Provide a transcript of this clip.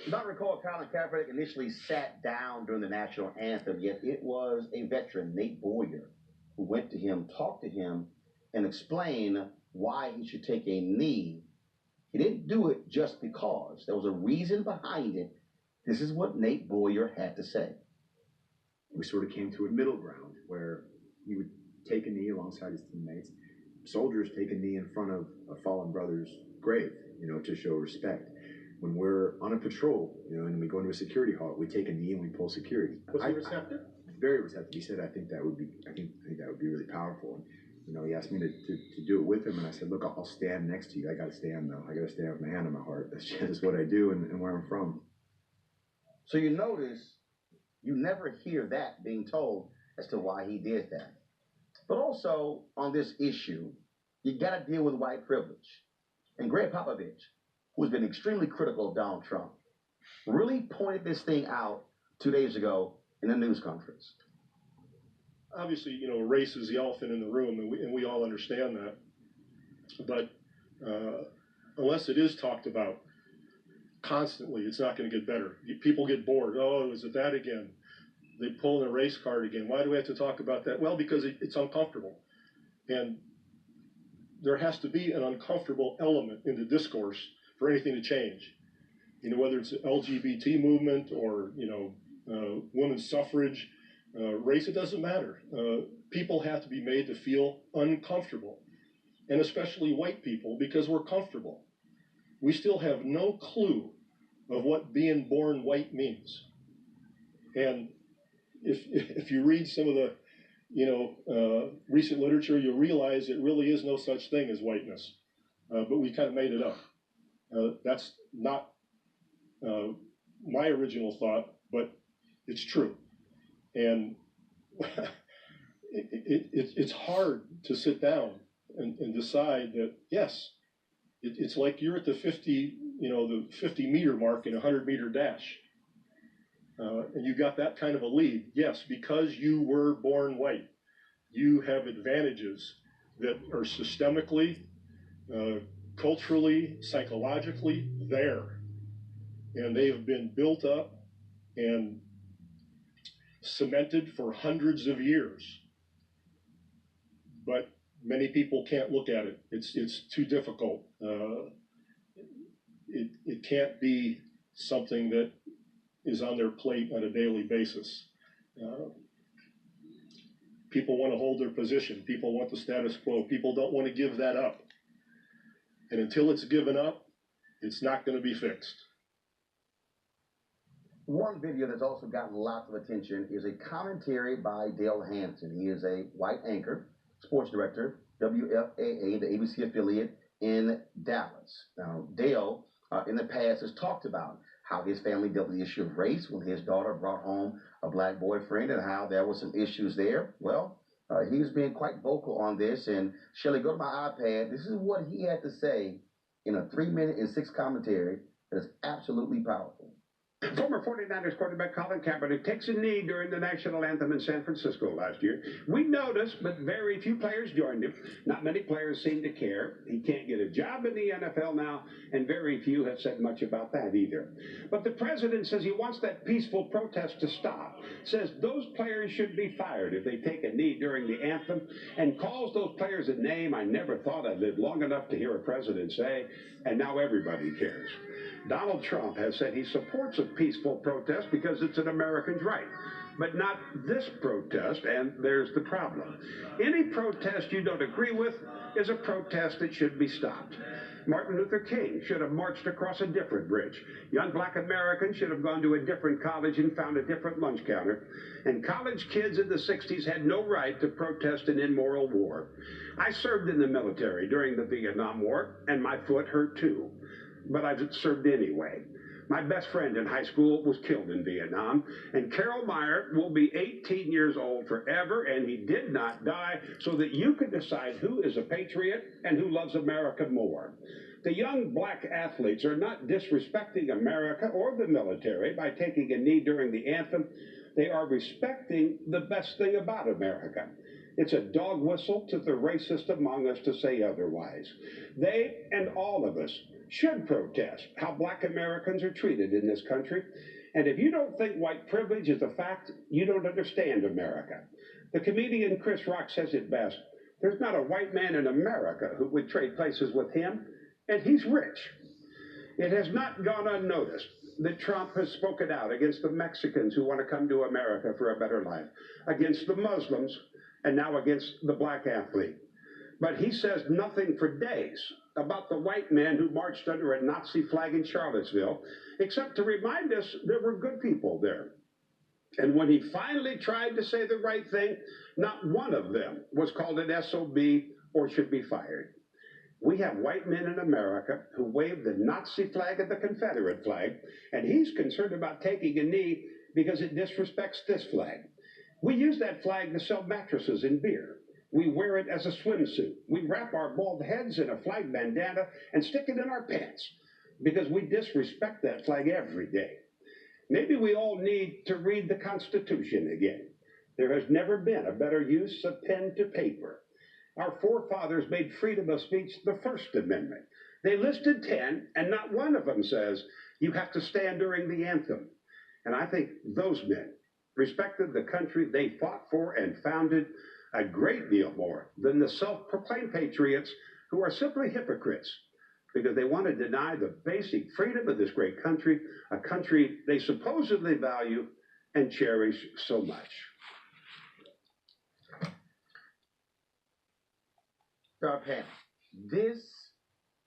You might recall Colin Kaepernick initially sat down during the national anthem, yet it was a veteran, Nate Boyer, who went to him, talked to him, and explained why he should take a knee. He didn't do it just because. There was a reason behind it. This is what Nate Boyer had to say. We sort of came to a middle ground where he would take a knee alongside his teammates. Soldiers take a knee in front of a fallen brother's grave, to show respect. When we're on a patrol, and we go into a security halt, we take a knee and we pull security. Was he receptive? Very receptive. He said, I think that would be really powerful. And, he asked me to do it with him, and I said, look, I'll stand next to you. I got to stand, though. I got to stand with my hand on my heart. That's just what I do and where I'm from. So you notice you never hear that being told as to why he did that. But also on this issue, you got to deal with white privilege. And Greg Popovich, who's been extremely critical of Donald Trump, really pointed this thing out 2 days ago in a news conference. Obviously, race is the elephant in the room, and we all understand that. But unless it is talked about constantly, it's not going to get better. People get bored. Oh, is it that again? They pull in a race card again. Why do we have to talk about that? Well, because it's uncomfortable. And there has to be an uncomfortable element in the discourse for anything to change. Whether it's the LGBT movement or, women's suffrage, race, it doesn't matter. People have to be made to feel uncomfortable, and especially white people, because we're comfortable. We still have no clue of what being born white means. And if you read some of the, recent literature, you'll realize it really is no such thing as whiteness. But we kind of made it up. That's not my original thought, but it's true. And it's hard to sit down and decide that, yes, it's like you're at the 50-meter mark in a 100-meter dash. And you got that kind of a lead. Yes, because you were born white, you have advantages that are systemically, culturally, psychologically there. And they have been built up and cemented for hundreds of years. But many people can't look at it. It's too difficult. It can't be something that is on their plate on a daily basis. People want to hold their position. People want the status quo. People don't want to give that up. And until it's given up, it's not going to be fixed. One video that's also gotten lots of attention is a commentary by Dale Hampton. He is a white anchor, sports director, WFAA, the ABC affiliate in Dallas. Now, Dale, in the past, has talked about how his family dealt with the issue of race when his daughter brought home a black boyfriend and how there were some issues there. Well, he's been quite vocal on this. And Shelley, go to my iPad. This is what he had to say in a 3-minute and 6 commentary that is absolutely powerful. Former 49ers quarterback Colin Kaepernick takes a knee during the national anthem in San Francisco last year. We noticed, but very few players joined him. Not many players seem to care. He can't get a job in the NFL now, and very few have said much about that either. But the president says he wants that peaceful protest to stop, says those players should be fired if they take a knee during the anthem, and calls those players a name I never thought I'd lived long enough to hear a president say, and now everybody cares. Donald Trump has said he supports a peaceful protest because it's an American's right. But not this protest, and there's the problem. Any protest you don't agree with is a protest that should be stopped. Martin Luther King should have marched across a different bridge. Young black Americans should have gone to a different college and found a different lunch counter. And college kids in the 60s had no right to protest an immoral war. I served in the military during the Vietnam War, and my foot hurt too. But I've served anyway. My best friend in high school was killed in Vietnam, and Carol Meyer will be 18 years old forever, and he did not die, so that you can decide who is a patriot and who loves America more. The young black athletes are not disrespecting America or the military by taking a knee during the anthem. They are respecting the best thing about America. It's a dog whistle to the racist among us to say otherwise. They and all of us should protest how black Americans are treated in this country. And if you don't think white privilege is a fact, you don't understand America. The comedian Chris Rock says it best. There's not a white man in America who would trade places with him, and he's rich. It has not gone unnoticed that Trump has spoken out against the Mexicans who want to come to America for a better life, against the Muslims, and now against the black athlete. But he says nothing for days about the white men who marched under a Nazi flag in Charlottesville, except to remind us there were good people there. And when he finally tried to say the right thing, not one of them was called an SOB or should be fired. We have white men in America who wave the Nazi flag and the Confederate flag, and he's concerned about taking a knee because it disrespects this flag. We use that flag to sell mattresses and beer. We wear it as a swimsuit. We wrap our bald heads in a flag bandana and stick it in our pants because we disrespect that flag every day. Maybe we all need to read the Constitution again. There has never been a better use of pen to paper. Our forefathers made freedom of speech the First Amendment. They listed 10, and not one of them says you have to stand during the anthem. And I think those men respected the country they fought for and founded a great deal more than the self-proclaimed patriots who are simply hypocrites because they want to deny the basic freedom of this great country, a country they supposedly value and cherish so much. Our panel. This